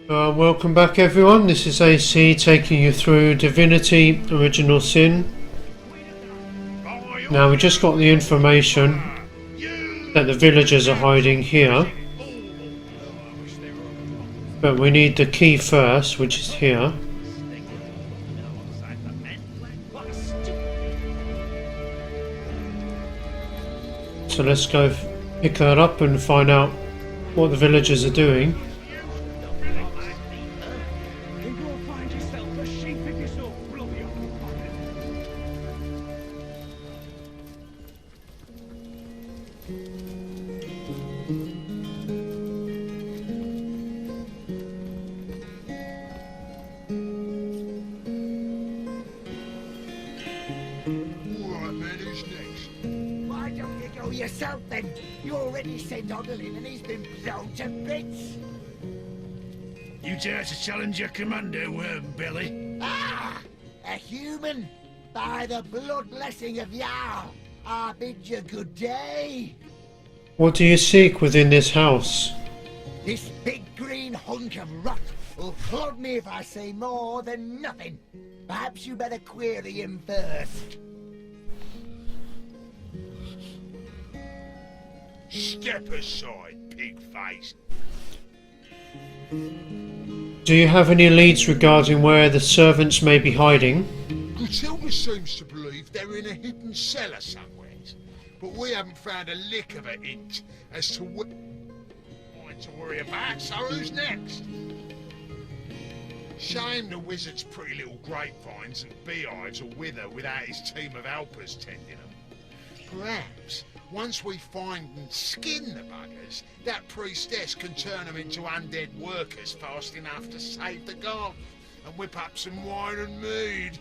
Welcome back everyone, this is AC taking you through Divinity Original Sin. Now we just got the information that the villagers are hiding here, but we need the key first, which is here. So let's go pick that up and find out what the villagers are doing. Yourself then. You already sent Odalin and he's been blown to bits. You dare to challenge your commander, worm belly? Ah! A human! By the blood blessing of Yao, I bid you good day. What do you seek within this house? This big green hunk of rot will clod me if I say more than nothing. Perhaps you better query him first. Step aside, pig face. Do you have any leads regarding where the servants may be hiding? Matilda seems to believe they're in a hidden cellar somewhere, but we haven't found a lick of a hint as to what to worry about, so who's next? Shame the wizard's pretty little grapevines and beehives will wither without his team of helpers tending them. Perhaps, once we find and skin the buggers, that priestess can turn them into undead workers fast enough to save the garden and whip up some wine and mead.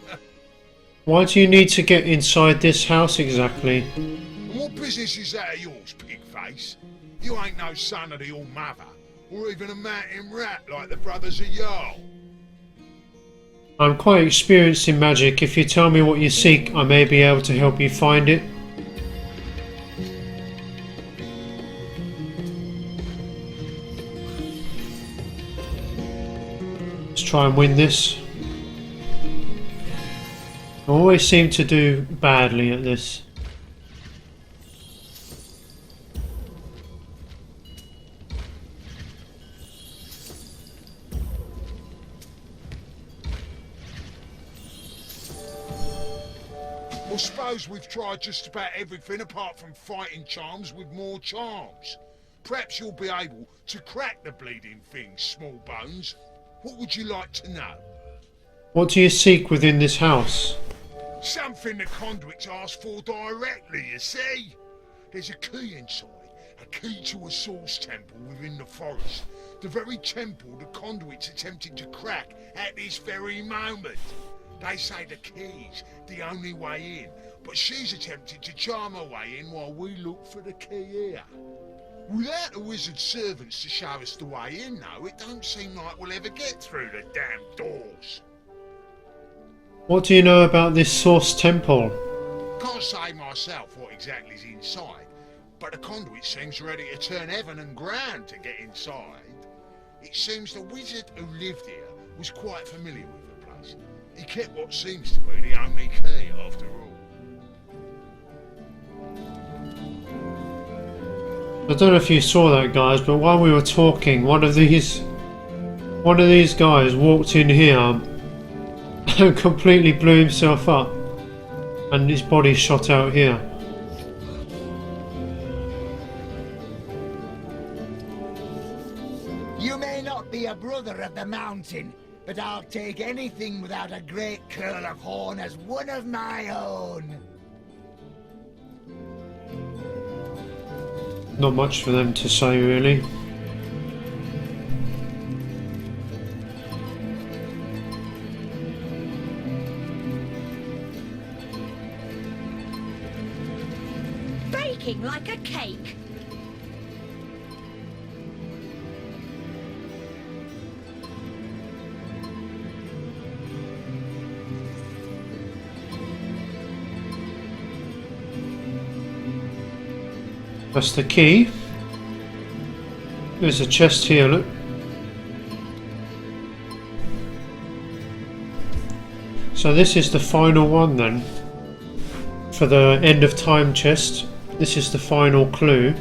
Why do you need to get inside this house exactly? And what business is that of yours, pigface? You ain't no son of the All-Mother, or even a mountain rat like the brothers of Jarl. I'm quite experienced in magic. If you tell me what you seek, I may be able to help you find it. Let's try and win this. I always seem to do badly at this. I suppose we've tried just about everything apart from fighting charms with more charms. Perhaps you'll be able to crack the bleeding thing, small bones. What would you like to know? What do you seek within this house? Something the conduits ask for directly, you see. There's a key inside, a key to a source temple within the forest. The very temple the conduits attempted to crack at this very moment. They say the key's the only way in, but she's attempted to charm her way in while we look for the key here. Without the wizard's servants to show us the way in, though, it don't seem like we'll ever get through the damn doors. What do you know about this source temple? Can't say myself what exactly's inside, but the conduit seems ready to turn heaven and ground to get inside. It seems the wizard who lived here was quite familiar with the place. He kept what seems to be the only key, after all. I don't know if you saw that, guys, but while we were talking, one of these guys walked in here and completely blew himself up, and his body shot out here. You may not be a brother of the mountain, but I'll take anything without a great curl of horn as one of my own. Not much for them to say, really. Baking like a cake. That's the key. There's a chest here, look. So this is the final one then. For the end of time chest. This is the final clue.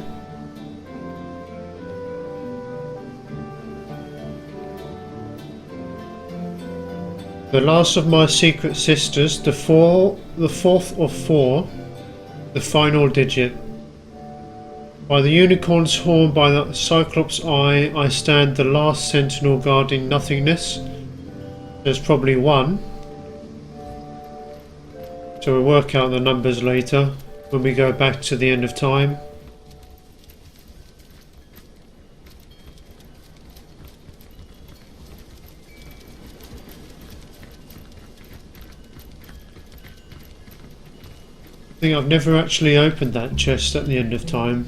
The last of my secret sisters, the fourth of four, the final digit. By the unicorn's horn, by the cyclops eye, I stand the last sentinel guarding nothingness. There's probably one. So we'll work out the numbers later when we go back to the end of time. I think I've never actually opened that chest at the end of time.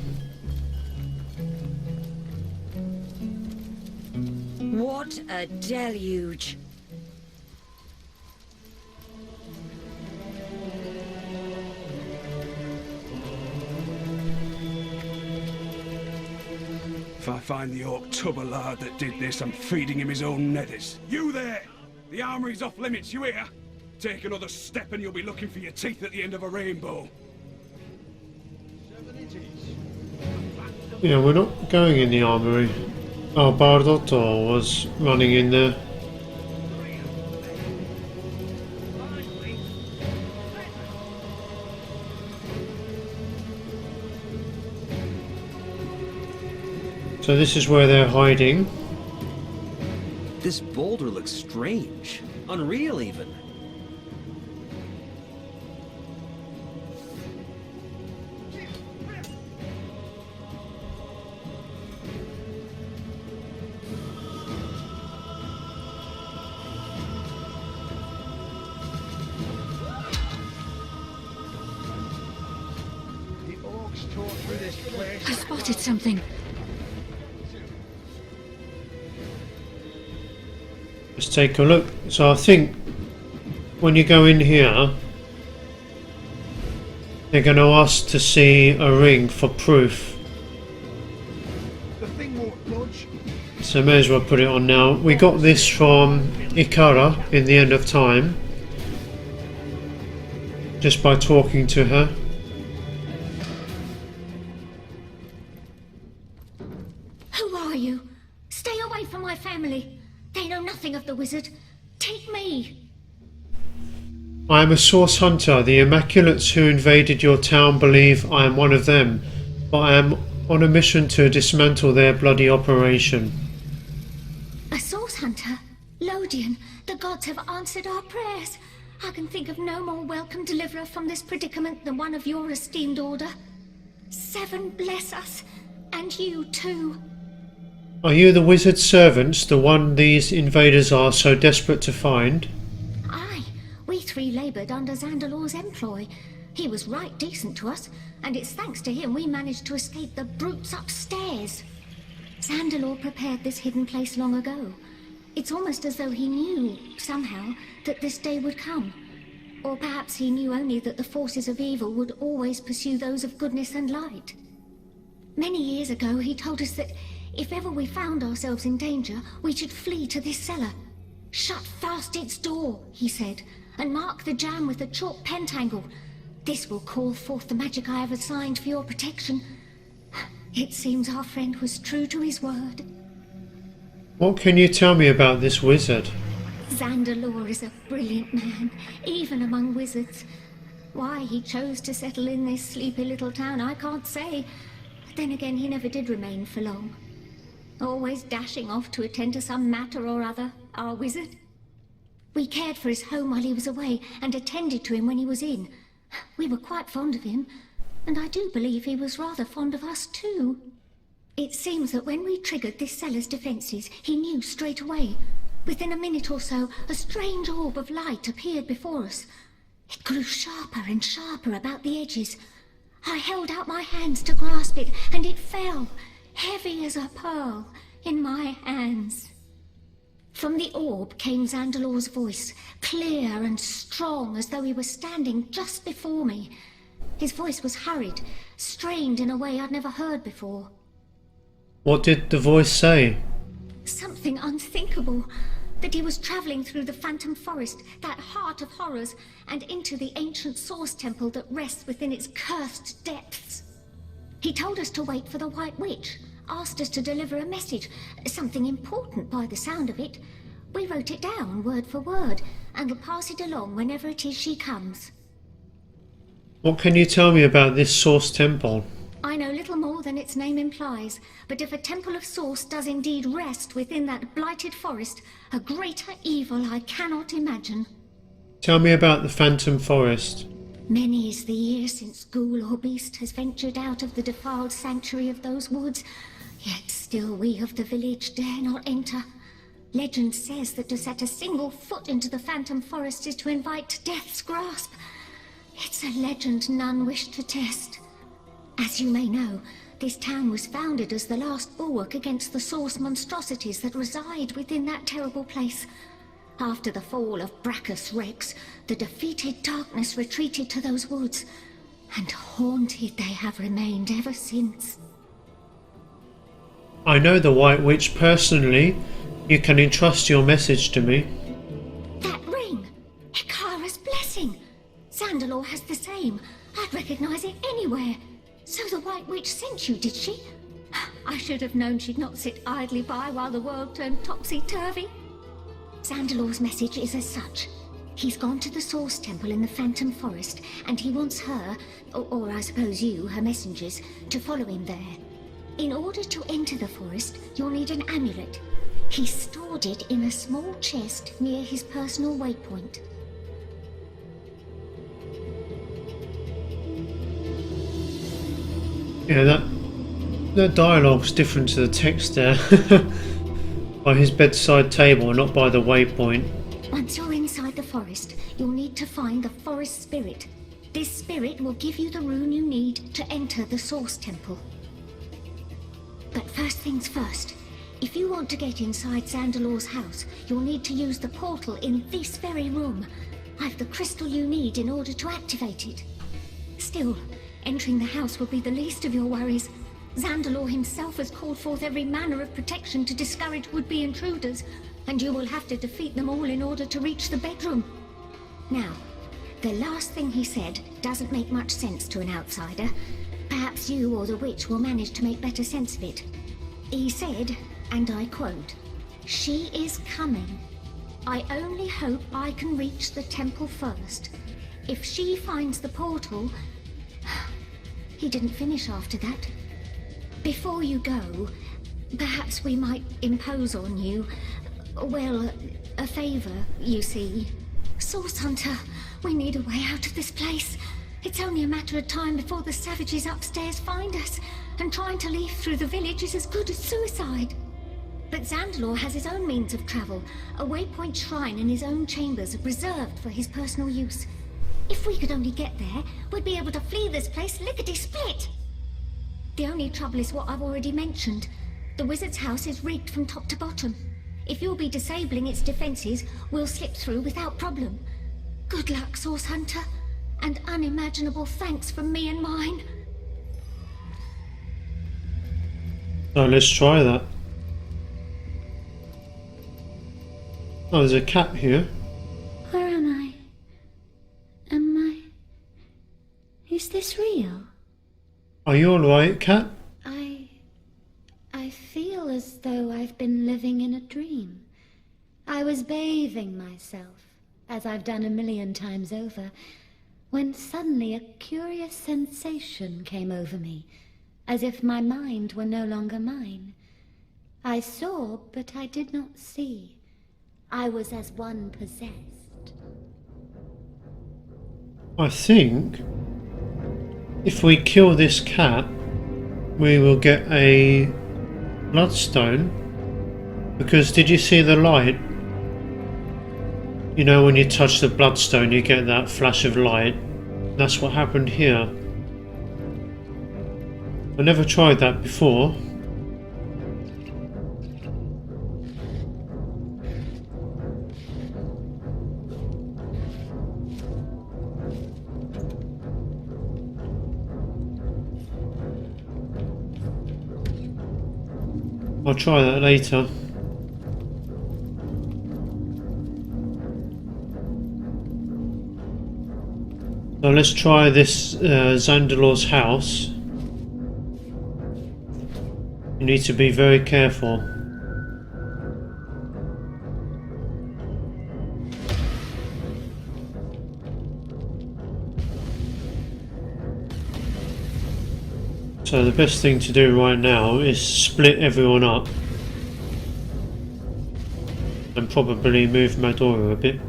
What a deluge. If I find the orc tubber-lard that did this, I'm feeding him his own nethers. You there! The armory's off limits, you hear? Take another step and you'll be looking for your teeth at the end of a rainbow. Yeah, we're not going in the armory. Oh, Bardotto was running in there. So this is where they're hiding. This boulder looks strange. Unreal, even. I spotted something. Let's take a look. So I think when you go in here, they're going to ask to see a ring for proof. The thing won't budge. So may as well put it on now. We got this from Ikara in the end of time. Just by talking to her. Who are you? Stay away from my family. They know nothing of the wizard. Take me. I am a source hunter. The Immaculates who invaded your town believe I am one of them, but I am on a mission to dismantle their bloody operation. A source hunter? Lodian, the gods have answered our prayers. I can think of no more welcome deliverer from this predicament than one of your esteemed order. Seven bless us, and you too. Are you the wizard's servants, the one these invaders are so desperate to find? Aye, we three laboured under Zandalors' employ. He was right decent to us, and it's thanks to him we managed to escape the brutes upstairs. Zandalor prepared this hidden place long ago. It's almost as though he knew, somehow, that this day would come. Or perhaps he knew only that the forces of evil would always pursue those of goodness and light. Many years ago he told us that if ever we found ourselves in danger, we should flee to this cellar. Shut fast its door, he said, and mark the jam with a chalk pentangle. This will call forth the magic I have assigned for your protection. It seems our friend was true to his word. What can you tell me about this wizard? Zandalor is a brilliant man, even among wizards. Why he chose to settle in this sleepy little town, I can't say. Then again, he never did remain for long. Always dashing off to attend to some matter or other, our wizard. We cared for his home while he was away, and attended to him when he was in. We were quite fond of him, and I do believe he was rather fond of us too. It seems that when we triggered this cellar's defences, he knew straight away. Within a minute or so, a strange orb of light appeared before us. It grew sharper and sharper about the edges. I held out my hands to grasp it, and it fell, heavy as a pearl, in my hands. From the orb came Zandalor's voice, clear and strong, as though he were standing just before me. His voice was hurried, strained in a way I'd never heard before. What did the voice say? Something unthinkable. that he was traveling through the Phantom Forest, that heart of horrors, and into the ancient Source Temple that rests within its cursed depths. He told us to wait for the White Witch, asked us to deliver a message, something important by the sound of it. We wrote it down, word for word, and will pass it along whenever it is she comes. What can you tell me about this Source Temple? I know little more than its name implies, but if a temple of Source does indeed rest within that blighted forest, a greater evil I cannot imagine. Tell me about the Phantom Forest. Many is the year since ghoul or beast has ventured out of the defiled sanctuary of those woods, yet still we of the village dare not enter. Legend says that to set a single foot into the Phantom Forest is to invite death's grasp. It's a legend none wish to test. As you may know, this town was founded as the last bulwark against the Source monstrosities that reside within that terrible place. After the fall of Brachus Rex, the defeated darkness retreated to those woods, and haunted they have remained ever since. I know the White Witch personally. You can entrust your message to me. That ring! Hikara's blessing! Zandalor has the same. I'd recognize it anywhere. So the White Witch sent you, did she? I should have known she'd not sit idly by while the world turned topsy-turvy. Zandalor's message is as such. He's gone to the Source Temple in the Phantom Forest, and he wants her, or I suppose you, her messengers, to follow him there. In order to enter the forest, you'll need an amulet. He stored it in a small chest near his personal waypoint. Yeah, that dialogue's different to the text there. By his bedside table, not by the waypoint. Once you're inside the forest, you'll need to find the forest spirit. This spirit will give you the rune you need to enter the Source Temple. But first things first. If you want to get inside Zandalor's house, you'll need to use the portal in this very room. I've the crystal you need in order to activate it. Still, entering the house will be the least of your worries. Zandalor himself has called forth every manner of protection to discourage would-be intruders, and you will have to defeat them all in order to reach the bedroom. Now, the last thing he said doesn't make much sense to an outsider. Perhaps you or the witch will manage to make better sense of it. He said, and I quote, "She is coming. I only hope I can reach the temple first. If she finds the portal..." He didn't finish after that. "Before you go, perhaps we might impose on you, well, a favor, you see. Source Hunter, we need a way out of this place. It's only a matter of time before the savages upstairs find us, and trying to leave through the village is as good as suicide. But Zandalor has his own means of travel, a waypoint shrine in his own chambers reserved for his personal use. If we could only get there, we'd be able to flee this place lickety-split. The only trouble is what I've already mentioned. The wizard's house is rigged from top to bottom. If you'll be disabling its defenses, we'll slip through without problem. Good luck, Source Hunter, and unimaginable thanks from me and mine." So let's try that. Oh, there's a cat here. Where am I? Is this real? Are you alright, cat? I feel as though I've been living in a dream. I was bathing myself, as I've done a million times over, when suddenly a curious sensation came over me, as if my mind were no longer mine. I saw, but I did not see. I was as one possessed. I think if we kill this cat, we will get a bloodstone. Because did you see the light? You know, when you touch the bloodstone, you get that flash of light. That's what happened here. I never tried that before. I'll try that later. So let's try this Zandalors house. You need to be very careful. So the best thing to do right now is split everyone up and probably move Madora a bit.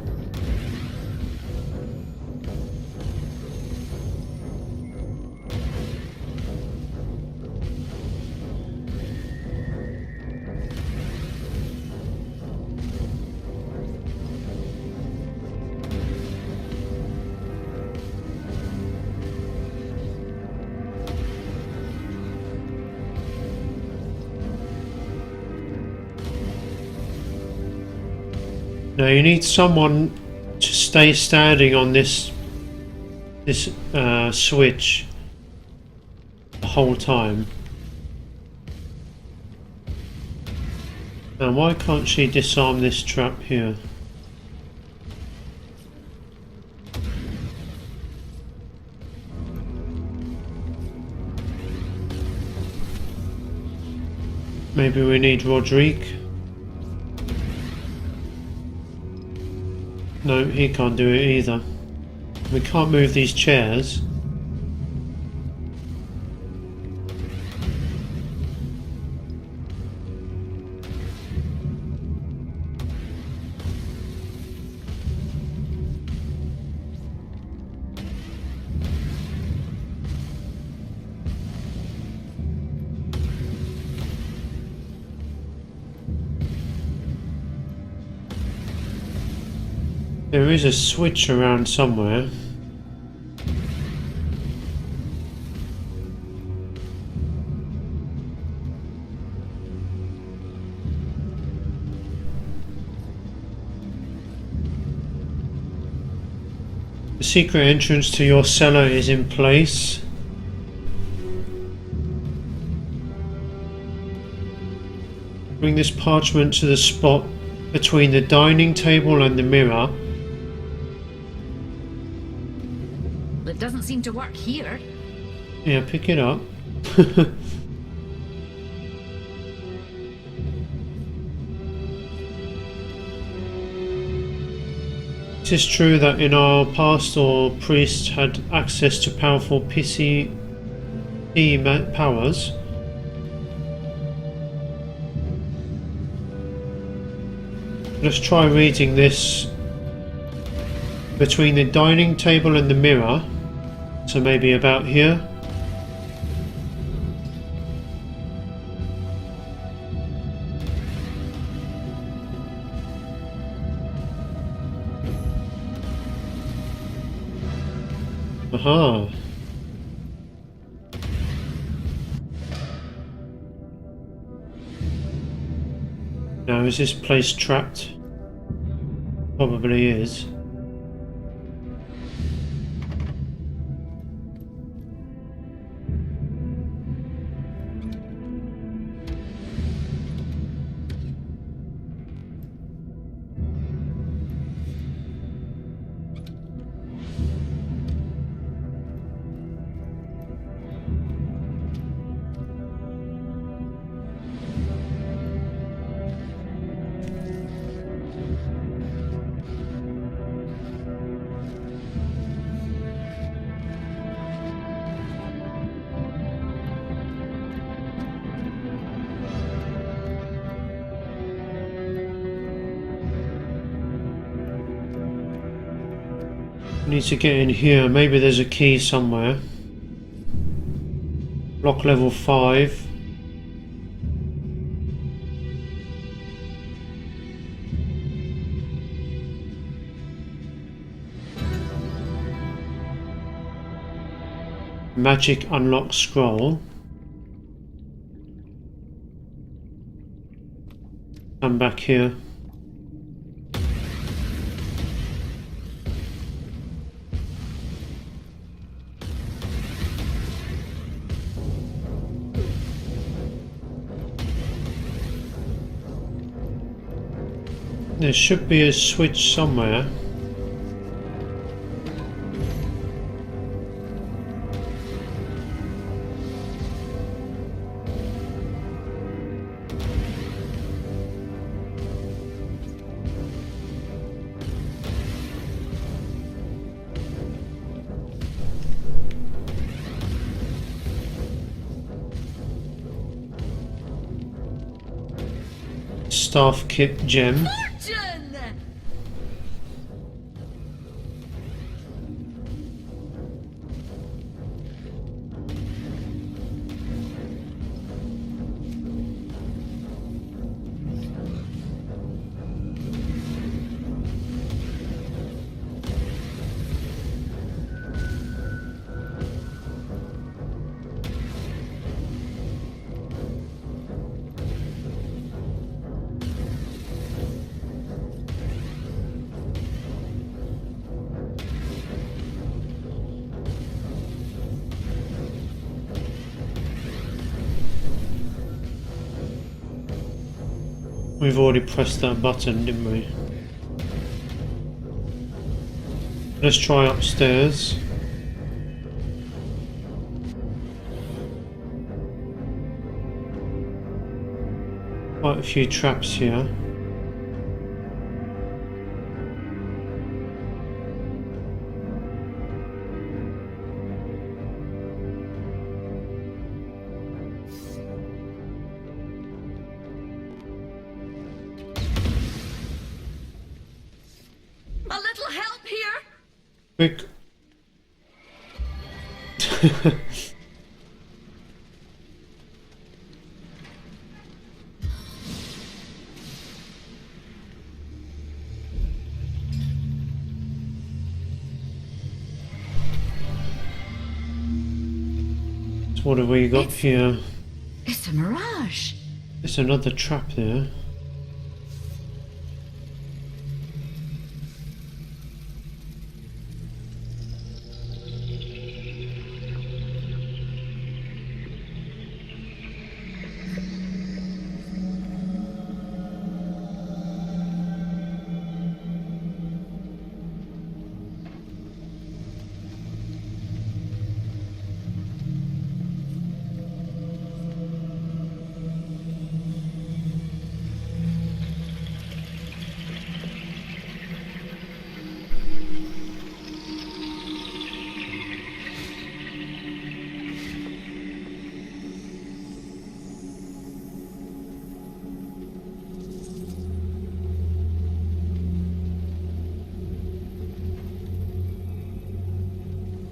Now you need someone to stay standing on this switch the whole time. Now why can't she disarm this trap here? Maybe we need Rodrigue. No, he can't do it either. We can't move these chairs. There is a switch around somewhere. The secret entrance to your cellar is in place. Bring this parchment to the spot between the dining table and the mirror. It doesn't seem to work here. Yeah, pick it up. It is true that in our past our priests had access to powerful PC powers. Let's try reading this between the dining table and the mirror. So maybe about here. Aha. Now is this place trapped? Probably is. Need to get in here. Maybe there's a key somewhere. Block level 5. Magic unlock scroll. Come back here. There should be a switch somewhere. Staff kit gem. Fortune! We've already pressed that button, didn't we? Let's try upstairs. Quite a few traps here. A little help here? Quick. So what have we got here? It's a mirage. There's another trap there.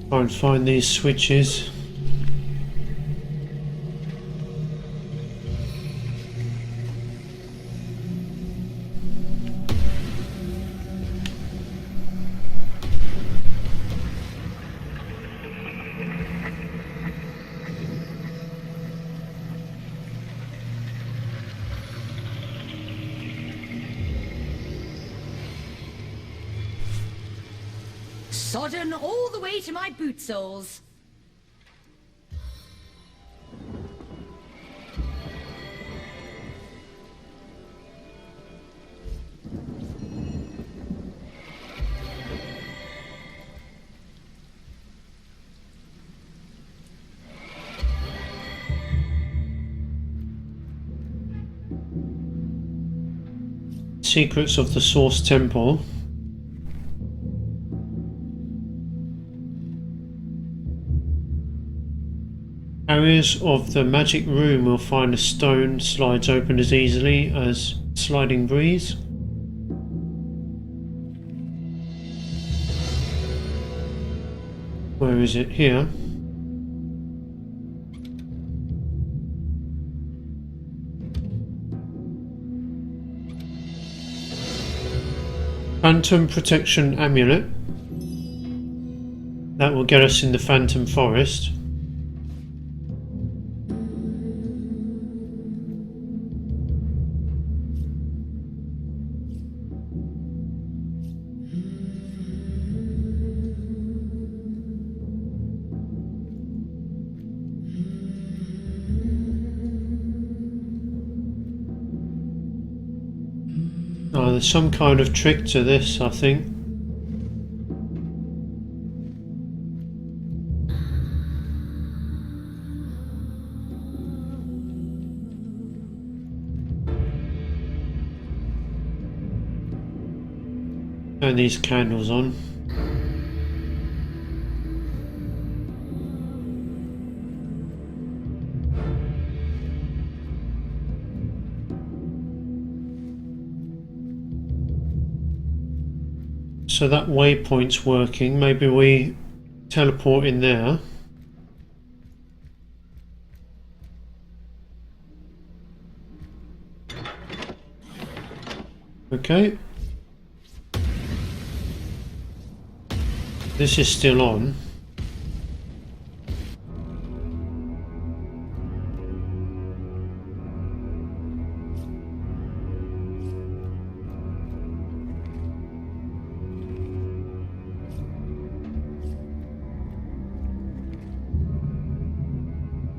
Try and find these switches. Sodden all the way to my boot soles. Secrets of the Source Temple. Areas of the magic room will find a stone slides open as easily as sliding breeze. Where is it? Here. Phantom Protection Amulet. That will get us in the Phantom Forest. Oh, there's some kind of trick to this, I think. Turn these candles on. So that waypoint's working. Maybe we teleport in there. Okay. This is still on.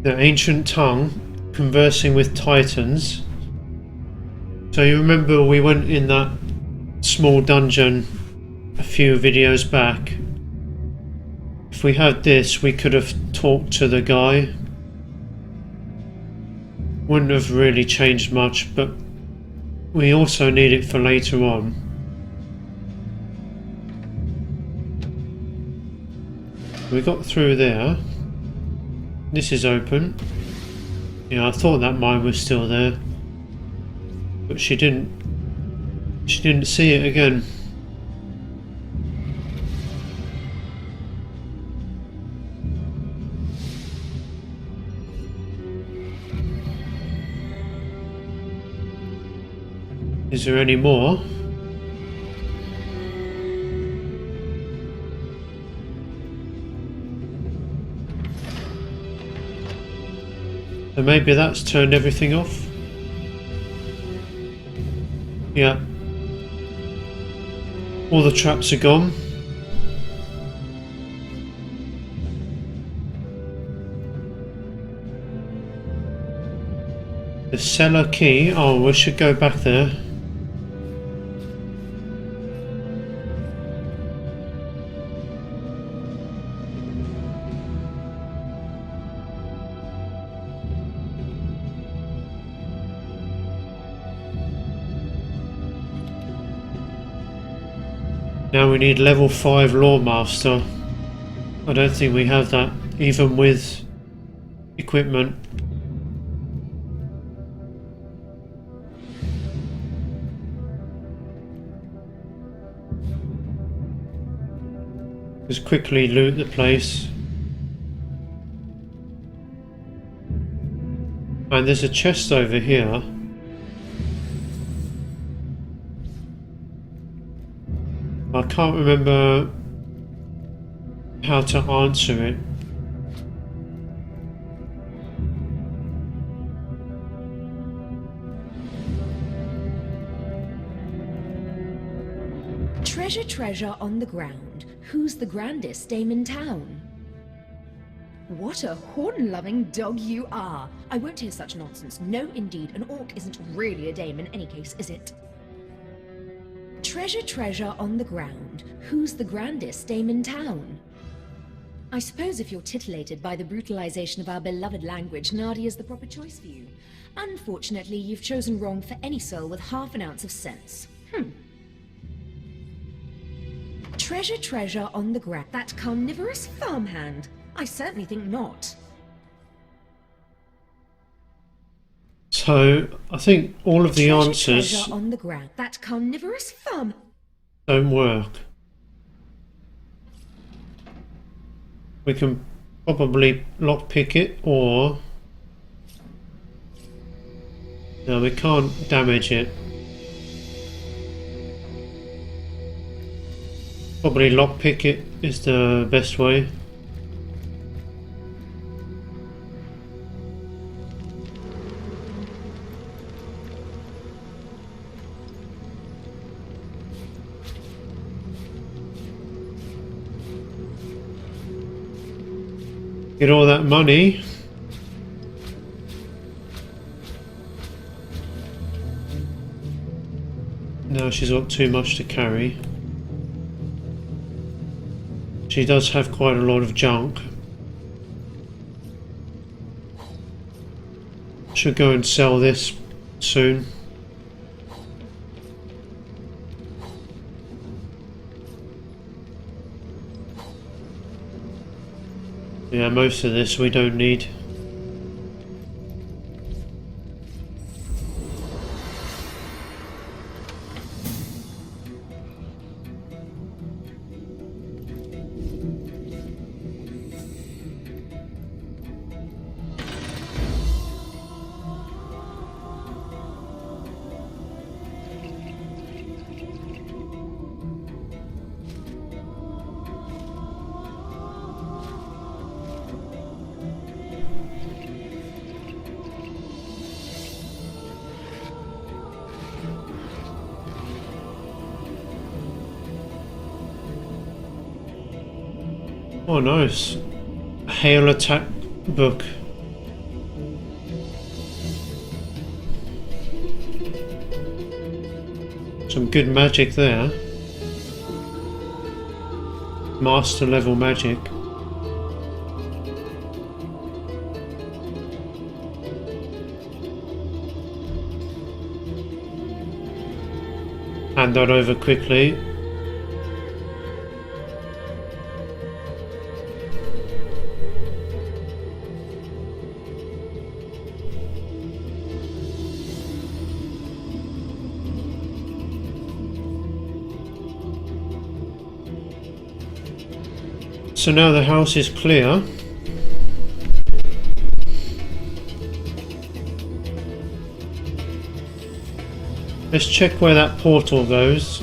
The ancient tongue, conversing with titans. So you remember we went in that small dungeon a few videos back. If we had this, we could have talked to the guy. Wouldn't have really changed much, but we also need it for later on. We got through there. This is open. Yeah, I thought that mine was still there, but she didn't see it again. Is there any more? So maybe that's turned everything off? Yeah. All the traps are gone. The cellar key. Oh, we should go back there. Now we need level 5 Lawmaster. I don't think we have that, even with equipment. Just quickly loot the place. And there's a chest over here. I can't remember how to answer it. Treasure, treasure on the ground. Who's the grandest dame in town? What a horn-loving dog you are! I won't hear such nonsense. No, indeed, an orc isn't really a dame in any case, is it? Treasure, treasure on the ground. Who's the grandest dame in town? I suppose if you're titillated by the brutalization of our beloved language, Nardi is the proper choice for you. Unfortunately, you've chosen wrong for any soul with half an ounce of sense. Treasure, treasure on the ground. That carnivorous farmhand? I certainly think not. So, I think all of the answers treasure on the ground. That carnivorous farm don't work. We can probably lockpick it, or... No, we can't damage it. Probably lockpick it is the best way. Get all that money. Now she's got too much to carry. She does have quite a lot of junk. Should go and sell this soon. Yeah, most of this we don't need. Oh, nice. Hail attack book. Some good magic there. Master level magic. Hand that over quickly. So now the house is clear. Let's check where that portal goes.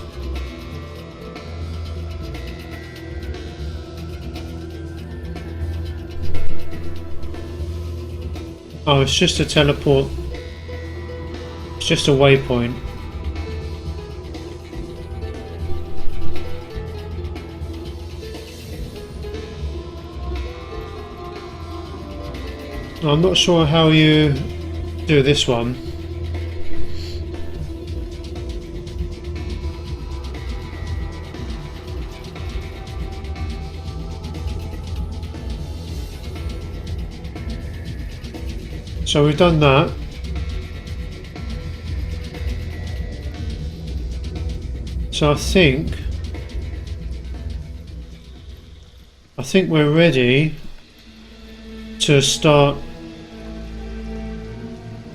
Oh, it's just a teleport. It's just a waypoint. I'm not sure how you do this one. So we've done that. So I think we're ready to start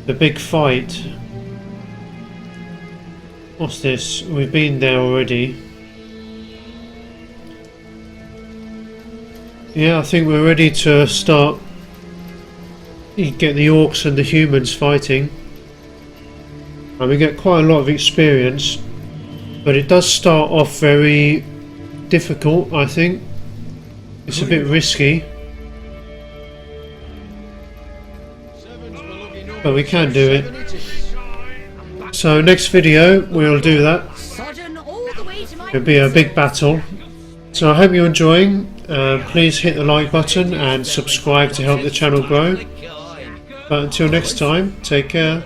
the big fight. What's this? We've been there already. Yeah, I think we're ready to start. You get the orcs and the humans fighting, and we get quite a lot of experience, but it does start off very difficult. I think it's a bit risky, but we can do it. So next video we'll do that. It'll be a big battle. So I hope you're enjoying. Please hit the like button and subscribe to help the channel grow. But until next time, take care.